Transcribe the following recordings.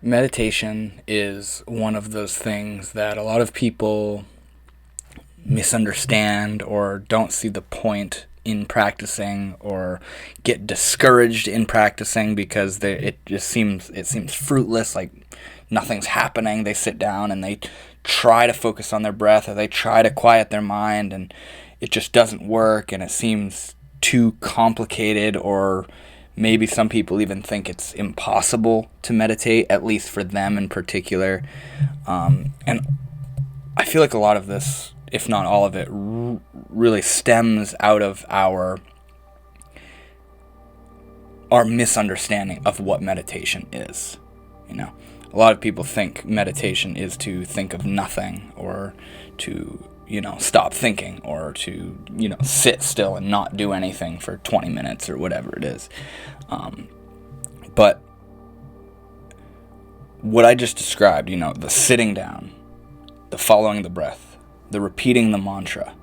Meditation is one of those things that a lot of people misunderstand or don't see the point in practicing, or get discouraged in practicing because it seems fruitless, like nothing's happening. They sit down and they try to focus on their breath, or they try to quiet their mind, and it just doesn't work, and it seems too complicated, or maybe some people even think it's impossible to meditate, at least for them in particular. And I feel like a lot of this, if not all of it, really stems out of our misunderstanding of what meditation is. A lot of people think meditation is to think of nothing, or to stop thinking, or to sit still and not do anything for 20 minutes or whatever it is. But what I just described, the sitting down, the following the breath, the repeating the mantra,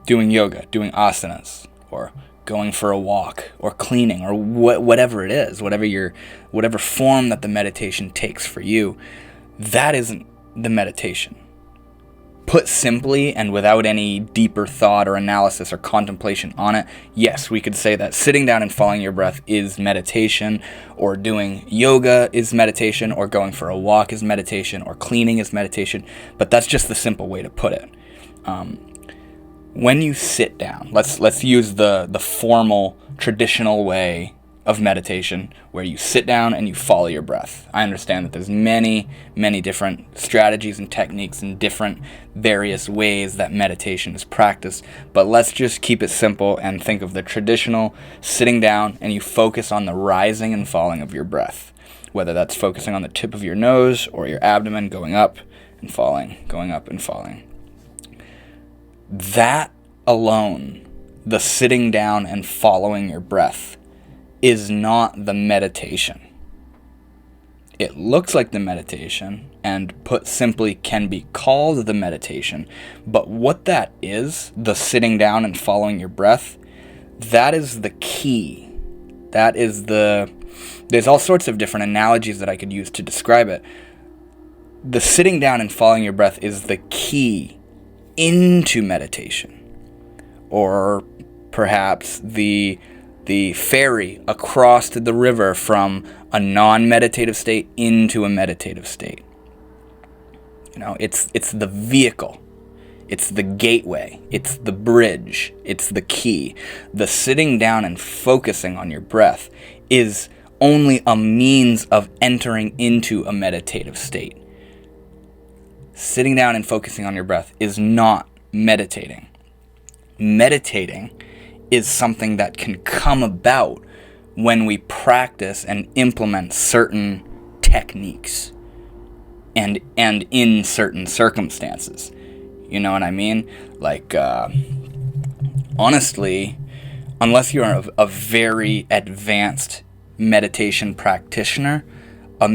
doing yoga, doing asanas, or going for a walk, or cleaning, or whatever it is, whatever form that the meditation takes for you, that isn't the meditation. Put simply, and without any deeper thought or analysis or contemplation on it, yes, we could say that sitting down and following your breath is meditation, or doing yoga is meditation, or going for a walk is meditation, or cleaning is meditation, but that's just the simple way to put it. When you sit down, let's use the formal, traditional way of meditation, where you sit down and you follow your breath. I understand that there's many different strategies and techniques and different various ways that meditation is practiced, but let's just keep it simple and think of the traditional sitting down, and you focus on the rising and falling of your breath, whether that's focusing on the tip of your nose or your abdomen, going up and falling, going up and falling. That alone, the sitting down and following your breath, is not the meditation. It looks like the meditation, and put simply can be called the meditation, but what that is, the sitting down and following your breath, that is the key. There's all sorts of different analogies that I could use to describe it. The sitting down and following your breath is the key into meditation, or perhaps the ferry across the river from a non-meditative state into a meditative state. It's the vehicle, it's the gateway, it's the bridge, it's the key. The sitting down and focusing on your breath is only a means of entering into a meditative state. Sitting down and focusing on your breath is not meditating. Meditating is something that can come about when we practice and implement certain techniques and in certain circumstances. You know what I mean? Like, honestly, unless you're a very advanced meditation practitioner, a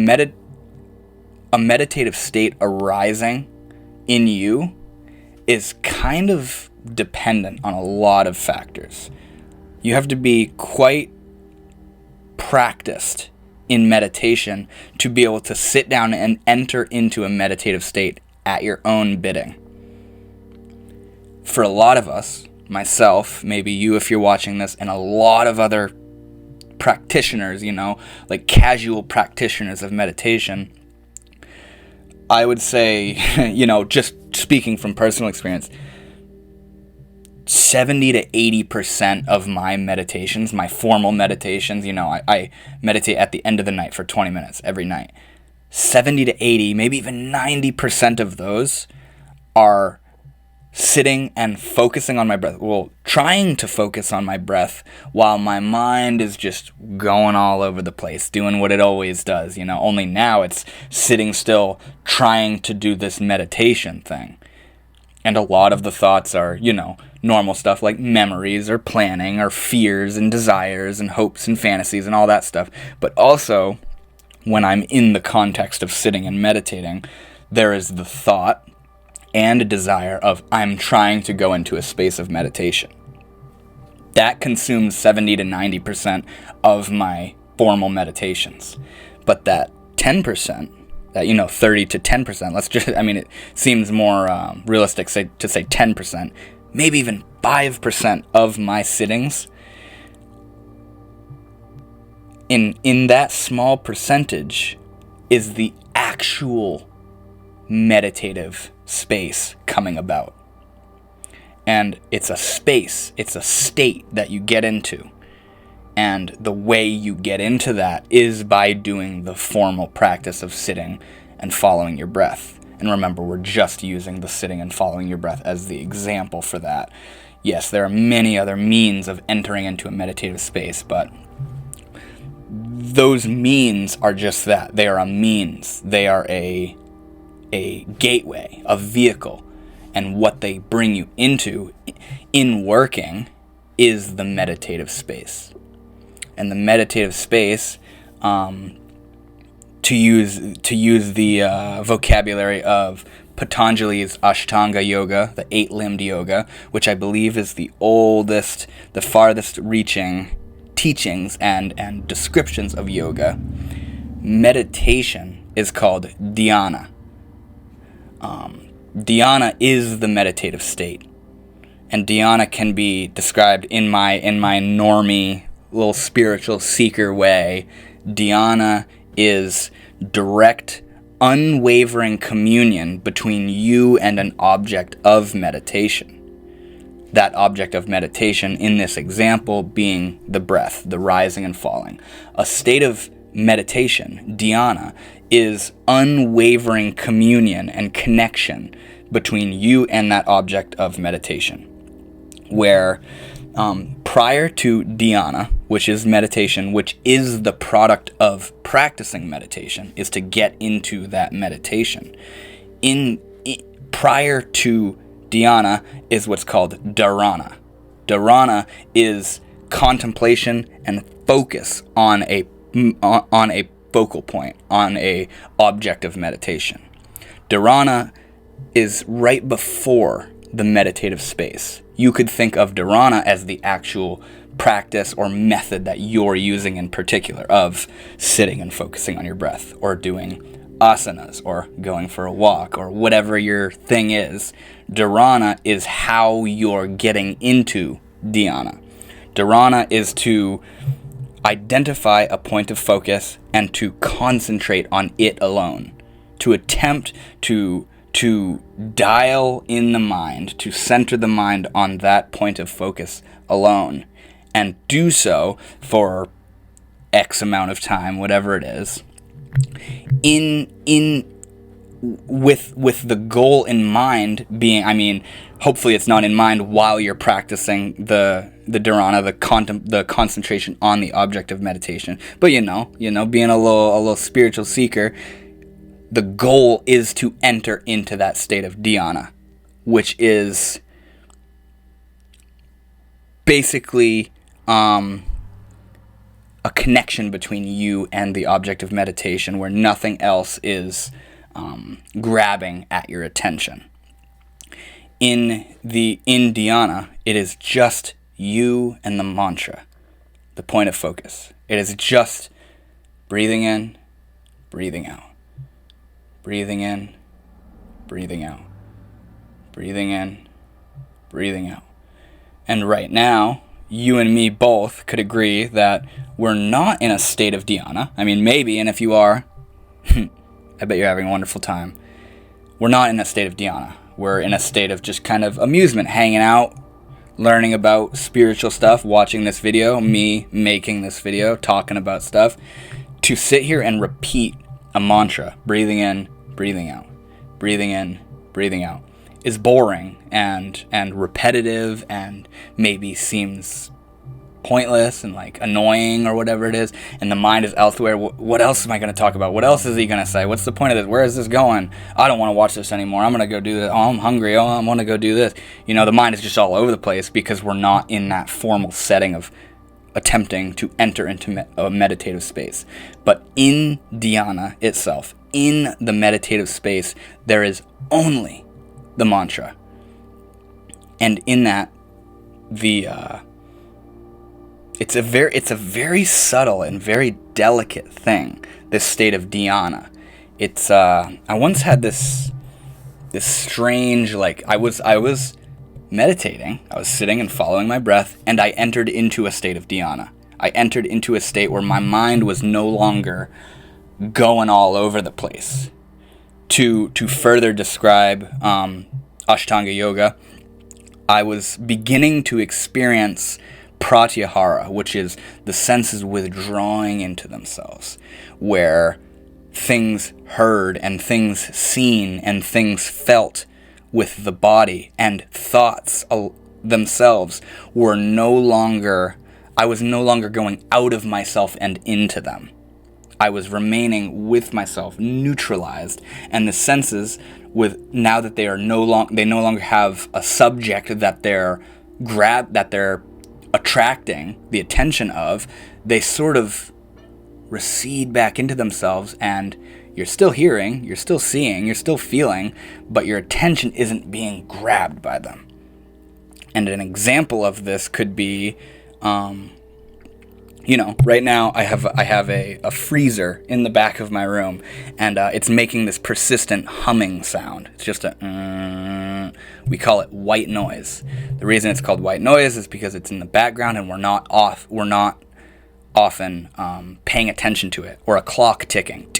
meditative state arising in you is kind of dependent on a lot of factors. You have to be quite practiced in meditation to be able to sit down and enter into a meditative state at your own bidding. For a lot of us, myself, maybe you if you're watching this, and a lot of other practitioners, like casual practitioners of meditation, I would say, just speaking from personal experience, 70 to 80% of my meditations, my formal meditations, I meditate at the end of the night for 20 minutes every night. 70 to 80, maybe even 90% of those are sitting and focusing on my breath. Well, trying to focus on my breath while my mind is just going all over the place, doing what it always does. Only now it's sitting still, trying to do this meditation thing. And a lot of the thoughts are, normal stuff like memories or planning or fears and desires and hopes and fantasies and all that stuff. But also, when I'm in the context of sitting and meditating, there is the thought and a desire of I'm trying to go into a space of meditation. That consumes 70 to 90% of my formal meditations. But that 10%, that 30 to 10%, it seems more realistic to say 10%, maybe even 5% of my sittings, in that small percentage is the actual meditative space coming about. And it's a space, it's a state that you get into. And the way you get into that is by doing the formal practice of sitting and following your breath. And remember, we're just using the sitting and following your breath as the example for that. Yes, there are many other means of entering into a meditative space, but those means are just that. They are a means. They are a gateway, a vehicle. And what they bring you into in working is the meditative space. And the meditative space, to use the vocabulary of Patanjali's Ashtanga Yoga, the 8-limbed yoga, which I believe is the oldest, the farthest reaching teachings and descriptions of yoga, meditation is called dhyana. Dhyana is the meditative state, and dhyana can be described in my normie little spiritual seeker way. Dhyana is direct, unwavering communion between you and an object of meditation. That object of meditation, in this example, being the breath, the rising and falling. A state of meditation, dhyana, is unwavering communion and connection between you and that object of meditation. Where prior to dhyana, which is meditation, which is the product of practicing meditation, is to get into that meditation. Prior to dhyana is what's called dharana. Dharana is contemplation and focus on a focal point, on a object of meditation. Dharana is right before the meditative space. You could think of dharana as the actual practice or method that you're using in particular of sitting and focusing on your breath, or doing asanas, or going for a walk, or whatever your thing is. Dharana is how you're getting into dhyana. Dharana is to identify a point of focus and to concentrate on it alone, to attempt to dial in the mind, to center the mind on that point of focus alone, and do so for X amount of time, whatever it is, with the goal in mind being, hopefully it's not in mind while you're practicing the dharana, the concentration on the object of meditation, but being a little spiritual seeker, the goal is to enter into that state of dhyana, which is basically a connection between you and the object of meditation, where nothing else is grabbing at your attention. In dhyana, it is just you and the mantra, the point of focus. It is just breathing in, breathing out. Breathing in, breathing out. Breathing in, breathing out. And right now, you and me both could agree that we're not in a state of dhyana. Maybe, and if you are, I bet you're having a wonderful time. We're not in a state of dhyana. We're in a state of just kind of amusement, hanging out, learning about spiritual stuff, watching this video, me making this video, talking about stuff. To sit here and repeat a mantra, breathing in, breathing out, breathing in, breathing out, is boring and repetitive, and maybe seems pointless and annoying or whatever it is, and the mind is elsewhere. What else am I going to talk about? What else is he going to say? What's the point of this? Where is this going? I don't want to watch this anymore. I'm going to go do this. Oh, I'm hungry. Oh, I want to go do this. The mind is just all over the place because we're not in that formal setting of attempting to enter into a meditative space. But in dhyana itself, in the meditative space, there is only the mantra. And in that, it's a very subtle and very delicate thing, this state of dhyana. It's I once had this strange, like, I was meditating, I was sitting and following my breath, and I entered into a state of dhyana. I entered into a state where my mind was no longer going all over the place. To further describe Ashtanga Yoga, I was beginning to experience pratyahara, which is the senses withdrawing into themselves, where things heard and things seen and things felt with the body and thoughts themselves were no longer, I was no longer going out of myself and into them. I was remaining with myself, neutralized, and the senses, now that they no longer have a subject that they're attracting the attention of, they sort of recede back into themselves, and you're still hearing, you're still seeing, you're still feeling, but your attention isn't being grabbed by them. And an example of this could be, right now I have a freezer in the back of my room, and it's making this persistent humming sound. It's just we call it white noise. The reason it's called white noise is because it's in the background and we're not often paying attention to it, or a clock ticking.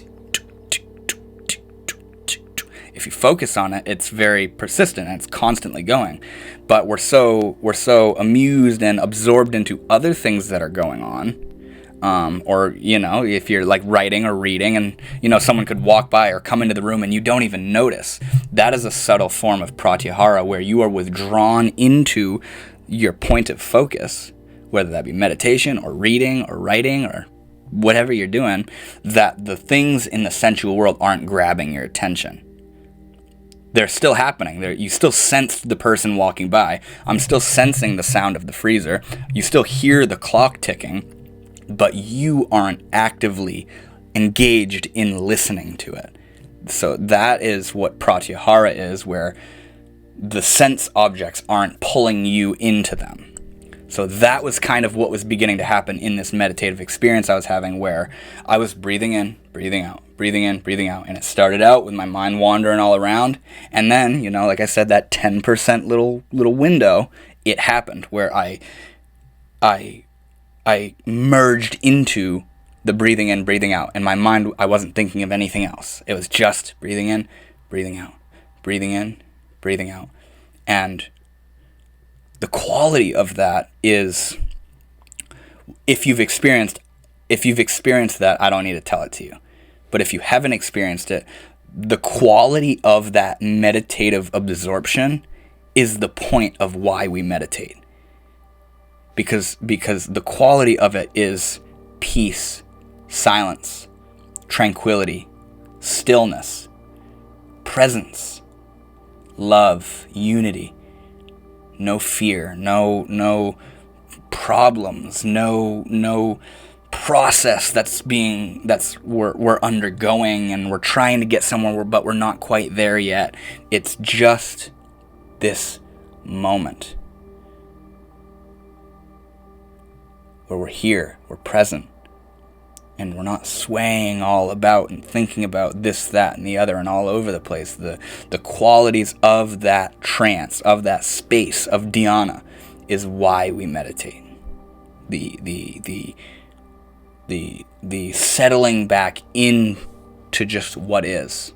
If you focus on it, it's very persistent and it's constantly going. But we're so amused and absorbed into other things that are going on. Or, if you're like writing or reading and, someone could walk by or come into the room and you don't even notice. That is a subtle form of pratyahara, where you are withdrawn into your point of focus, whether that be meditation or reading or writing or whatever you're doing, that the things in the sensual world aren't grabbing your attention. They're still happening. You still sense the person walking by. I'm still sensing the sound of the freezer. You still hear the clock ticking, but you aren't actively engaged in listening to it. So that is what pratyahara is, where the sense objects aren't pulling you into them. So that was kind of what was beginning to happen in this meditative experience I was having, where I was breathing in, breathing out, breathing in, breathing out. And it started out with my mind wandering all around. And then, like I said, that 10% little window, it happened where I merged into the breathing in, breathing out. And my mind, I wasn't thinking of anything else. It was just breathing in, breathing out, breathing in, breathing out. And the quality of that is, if you've experienced that, I don't need to tell it to you. But if you haven't experienced it, the quality of that meditative absorption is the point of why we meditate. Because the quality of it is peace, silence, tranquility, stillness, presence, love, unity. No fear, no problems, no process we're undergoing and we're trying to get somewhere, but we're not quite there yet. It's just this moment where we're here, we're present, and we're not swaying all about and thinking about this, that, and the other and all over the place. The qualities of that trance, of that space, of dhyana, is why we meditate. The settling back into just what is,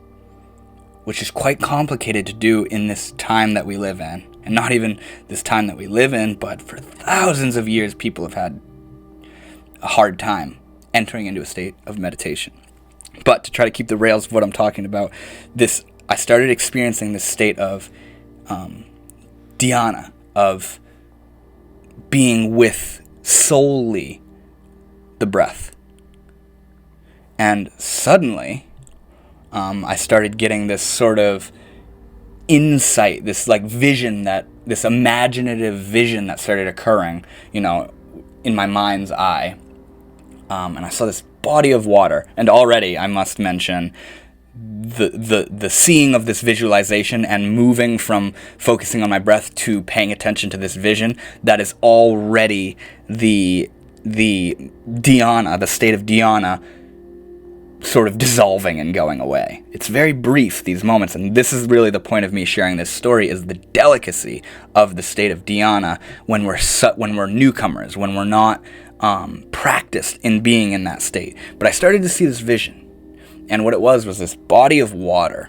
which is quite complicated to do in this time that we live in. And not even this time that we live in, but for thousands of years, people have had a hard time entering into a state of meditation. But to try to keep the rails of what I'm talking about, I started experiencing this state of dhyana, of being with solely the breath. And suddenly, I started getting this sort of insight, this like vision, this imaginative vision that started occurring, in my mind's eye. And I saw this body of water, and already I must mention the seeing of this visualization and moving from focusing on my breath to paying attention to this vision. That is already the dhyana, the state of dhyana, sort of dissolving and going away. It's very brief, these moments, and this is really the point of me sharing this story, is the delicacy of the state of dhyana when we're newcomers, when we're not practiced in being in that state. But I started to see this vision, and what it was this body of water,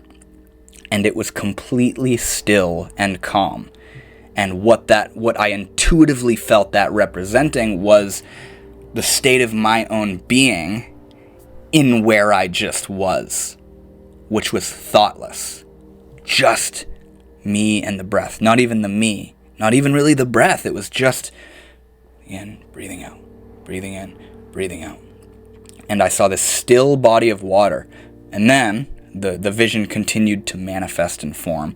and it was completely still and calm. And what I intuitively felt that representing was the state of my own being in where I just was, which was thoughtless. Just me and the breath. Not even the me. Not even really the breath. It was just in, breathing out, breathing in, breathing out. And I saw this still body of water. And then the vision continued to manifest and form.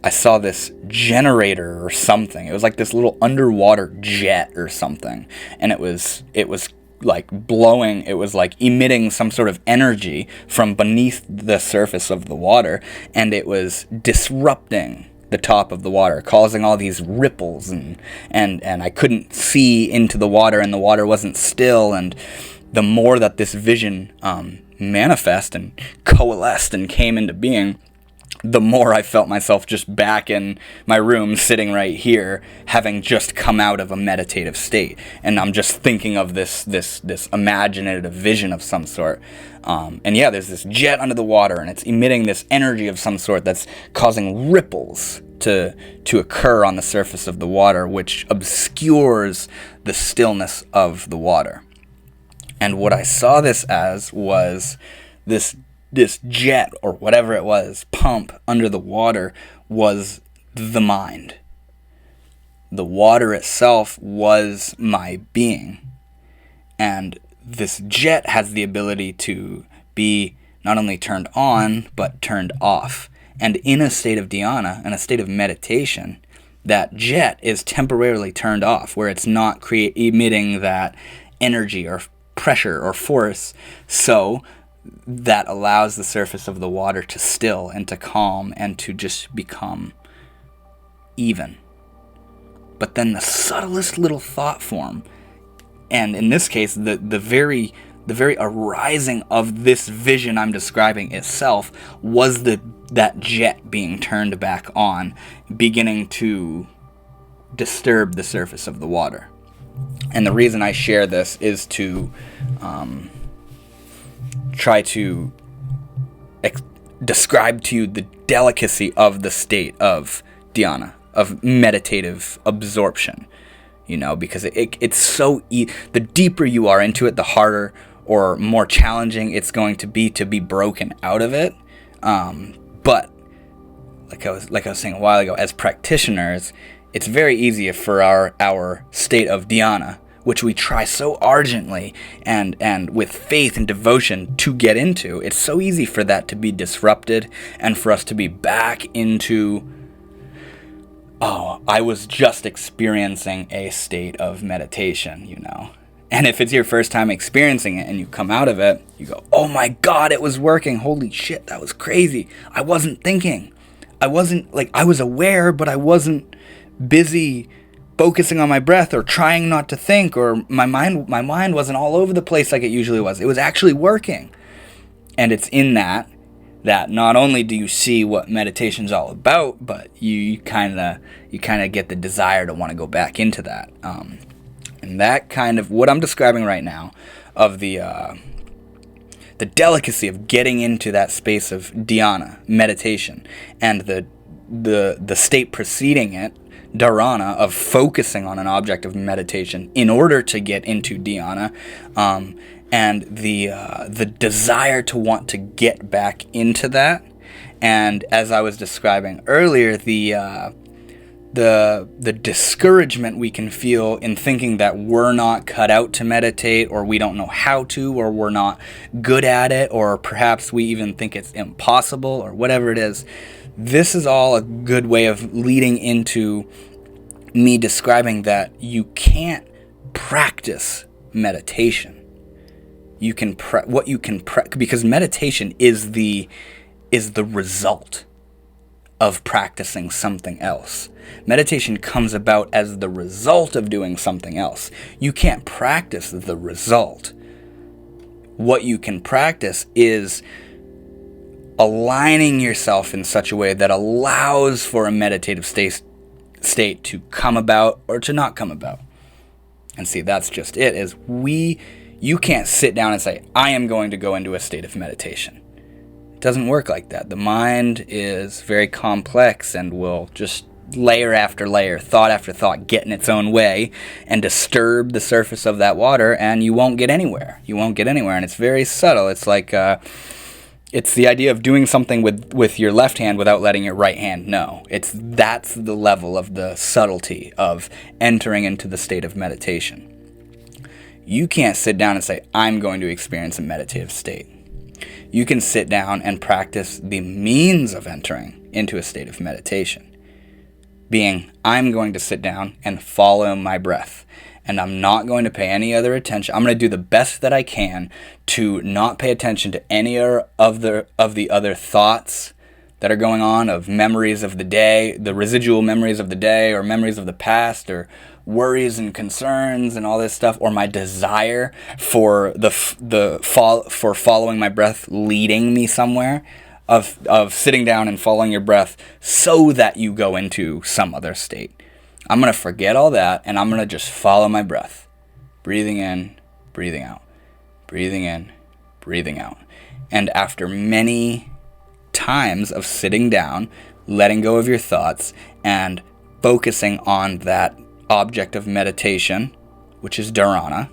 I saw this generator or something. It was like this little underwater jet or something. And it was like blowing, it was like emitting some sort of energy from beneath the surface of the water, and it was disrupting the top of the water, causing all these ripples, and I couldn't see into the water, and the water wasn't still. And the more that this vision manifest and coalesced and came into being, the more I felt myself just back in my room, sitting right here, having just come out of a meditative state. And I'm just thinking of this imaginative vision of some sort. And yeah, there's this jet under the water, and it's emitting this energy of some sort that's causing ripples to occur on the surface of the water, which obscures the stillness of the water. And what I saw this as was this jet, or whatever it was, pump under the water, was the mind. The water itself was my being. And this jet has the ability to be not only turned on, but turned off. And in a state of dhyana, in a state of meditation, that jet is temporarily turned off, where it's not emitting that energy or pressure or force. So that allows the surface of the water to still and to calm and to just become even. But then the subtlest little thought form, and in this case, the very arising of this vision I'm describing itself, was that jet being turned back on, beginning to disturb the surface of the water. And the reason I share this is to try to describe to you the delicacy of the state of dhyana, of meditative absorption, because it's so the deeper you are into it, the harder or more challenging it's going to be broken out of it. But like I was saying a while ago, as practitioners, it's very easy for our state of dhyana, which we try so ardently and with faith and devotion to get into. It's so easy for that to be disrupted and for us to be back into, I was just experiencing a state of meditation, And if it's your first time experiencing it and you come out of it, you go, oh my God, it was working. Holy shit, that was crazy. I wasn't thinking. I was aware, but I wasn't busy focusing on my breath or trying not to think, or my mind wasn't all over the place like it usually was. It was actually working. And it's in that not only do you see what meditation's all about, but you kind of get the desire to want to go back into that. And that kind of what I'm describing right now, of the delicacy of getting into that space of dhyana, meditation, and the state preceding it, dharana, of focusing on an object of meditation in order to get into dhyana, and the desire to want to get back into that. And as I was describing earlier, the discouragement we can feel in thinking that we're not cut out to meditate, or we don't know how to, or we're not good at it, or perhaps we even think it's impossible, or whatever it is. This is all a good way of leading into me describing that you can't practice meditation. You can because meditation is the result of practicing something else. Meditation comes about as the result of doing something else. You can't practice the result. What you can practice is aligning yourself in such a way that allows for a meditative state to come about or to not come about. And see, that's just it, is you can't sit down and say, I am going to go into a state of meditation. It doesn't work like that. The mind is very complex and will just layer after layer, thought after thought, get in its own way and disturb the surface of that water, and you won't get anywhere. And it's very subtle. It's like, it's the idea of doing something with your left hand without letting your right hand know. That's the level of the subtlety of entering into the state of meditation. You can't sit down and say, I'm going to experience a meditative state. You can sit down and practice the means of entering into a state of meditation. Being, I'm going to sit down and follow my breath. And I'm not going to pay any other attention. I'm going to do the best that I can to not pay attention to any of the other thoughts that are going on, of memories of the day, the residual memories of the day, or memories of the past, or worries and concerns and all this stuff, or my desire for for following my breath leading me somewhere, of sitting down and following your breath so that you go into some other state. I'm going to forget all that, and I'm going to just follow my breath. Breathing in, breathing out. Breathing in, breathing out. And after many times of sitting down, letting go of your thoughts, and focusing on that object of meditation, which is dharana,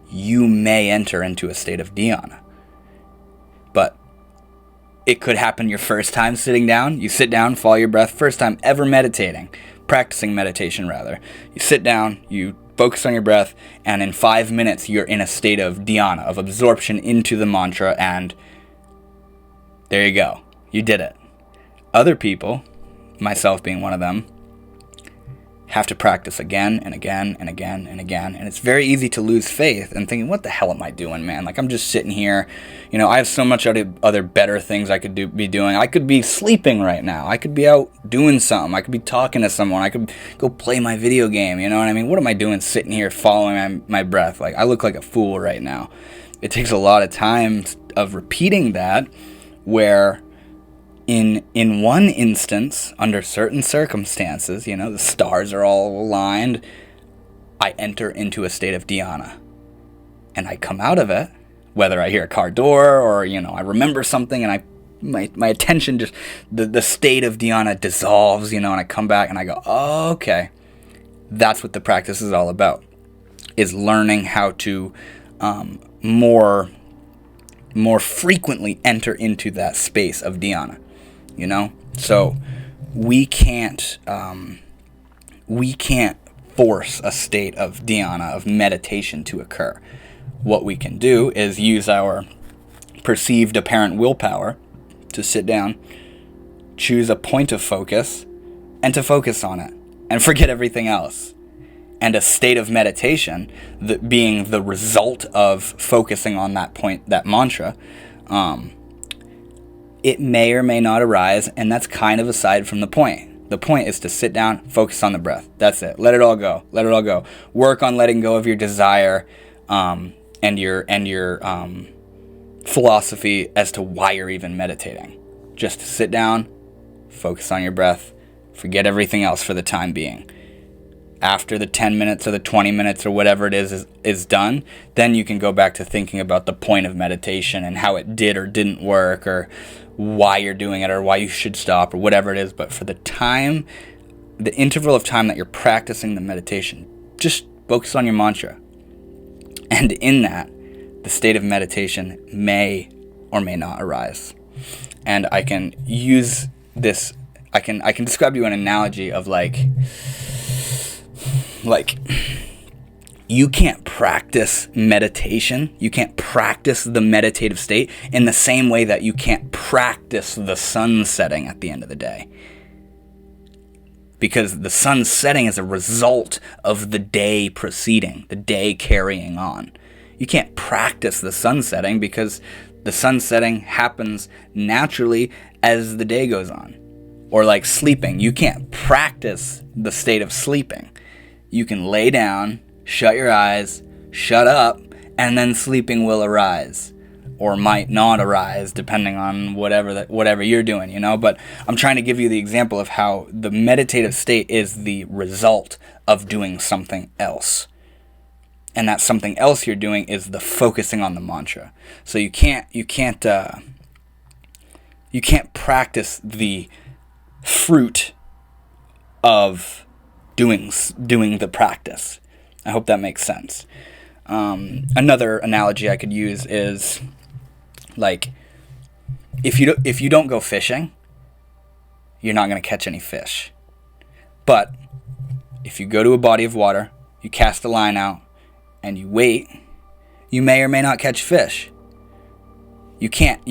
you may enter into a state of dhyana. But it could happen your first time sitting down. You sit down, follow your breath, first time ever practicing meditation rather. You sit down, you focus on your breath, and in 5 minutes you're in a state of dhyana, of absorption into the mantra, and there you go. You did it. Other people, myself being one of them, have to practice again and again and again and again. And it's very easy to lose faith and thinking, what the hell am I doing, man? Like, I'm just sitting here. I have so much other better things I could be doing. I could be sleeping right now. I could be out doing something. I could be talking to someone. I could go play my video game. You know what I mean? What am I doing sitting here following my breath? Like, I look like a fool right now. It takes a lot of time of repeating that, where in one instance, under certain circumstances, the stars are all aligned, I enter into a state of dhyana. And I come out of it, whether I hear a car door or, I remember something, and my attention just, the state of dhyana dissolves, and I come back and I go, oh, okay. That's what the practice is all about, is learning how to more frequently enter into that space of dhyana. So we can't force a state of dhyana, of meditation, to occur. What we can do is use our perceived apparent willpower to sit down, choose a point of focus, and to focus on it, and forget everything else. And a state of meditation, being the result of focusing on that point, that mantra, it may or may not arise, and that's kind of aside from the point. The point is to sit down, focus on the breath. That's it. Let it all go. Let it all go. Work on letting go of your desire and your philosophy as to why you're even meditating. Just sit down, focus on your breath, forget everything else for the time being. After the 10 minutes or the 20 minutes or whatever it is done, then you can go back to thinking about the point of meditation and how it did or didn't work, or why you're doing it, or why you should stop, or whatever it is. But for the interval of time that you're practicing the meditation, just focus on your mantra. And in that, the state of meditation may or may not arise. And I can use this, I can describe to you an analogy of like you can't practice meditation, you can't practice the meditative state in the same way that you can't practice the sun setting at the end of the day. Because the sun setting is a result of the day preceding, the day carrying on. You can't practice the sun setting because the sun setting happens naturally as the day goes on. Or like sleeping. You can't practice the state of sleeping. You can lay down, shut your eyes, shut up, and then sleeping will arise. Or might not arise, depending on whatever you're doing, you know? But I'm trying to give you the example of how the meditative state is the result of doing something else. And that something else you're doing is the focusing on the mantra. So you can't practice the fruit of doing the practice. I hope that makes sense. Another analogy I could use is like if you don't go fishing, you're not going to catch any fish. But if you go to a body of water, you cast a line out, and you wait, you may or may not catch fish. You can't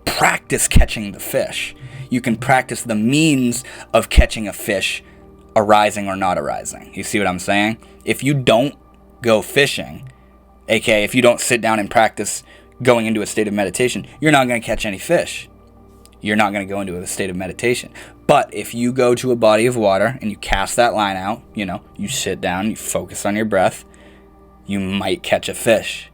practice catching the fish. You can practice the means of catching a fish arising or not arising. You see what I'm saying? If you don't go fishing, aka if you don't sit down and practice going into a state of meditation, you're not going to catch any fish. You're not going to go into a state of meditation. But if you go to a body of water and you cast that line out, you sit down, you focus on your breath, you might catch a fish.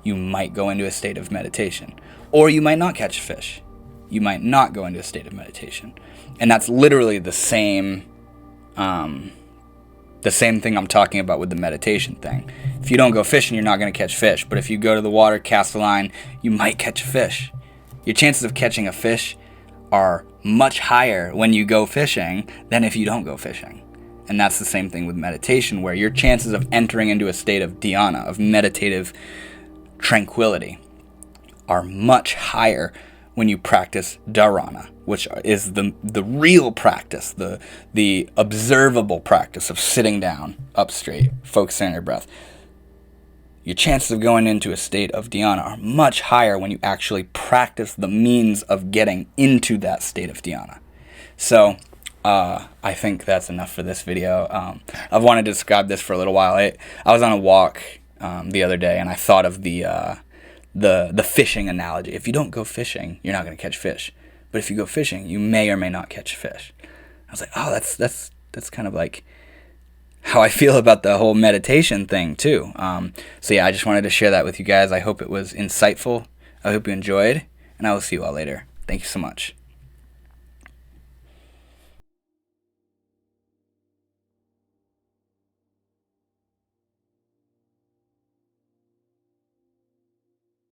You might go into a state of meditation. Or you might not catch a fish. You might not go into a state of meditation. And that's literally the same thing I'm talking about with the meditation thing. If you don't go fishing, you're not going to catch fish. But if you go to the water, cast a line, you might catch a fish. Your chances of catching a fish are much higher when you go fishing than if you don't go fishing. And that's the same thing with meditation, where your chances of entering into a state of dhyana, of meditative tranquility, are much higher when you practice dharana, which is the real practice, the observable practice of sitting down, up straight, focusing on your breath. Your chances of going into a state of dhyana are much higher when you actually practice the means of getting into that state of dhyana. So I think that's enough for this video. I've wanted to describe this for a little while. I was on a walk the other day, and I thought of the fishing analogy. If you don't go fishing, you're not going to catch fish. But if you go fishing, you may or may not catch fish. I was like, oh, that's kind of like how I feel about the whole meditation thing too. So yeah, I just wanted to share that with you guys. I hope it was insightful. I hope you enjoyed, and I will see you all later. Thank you so much.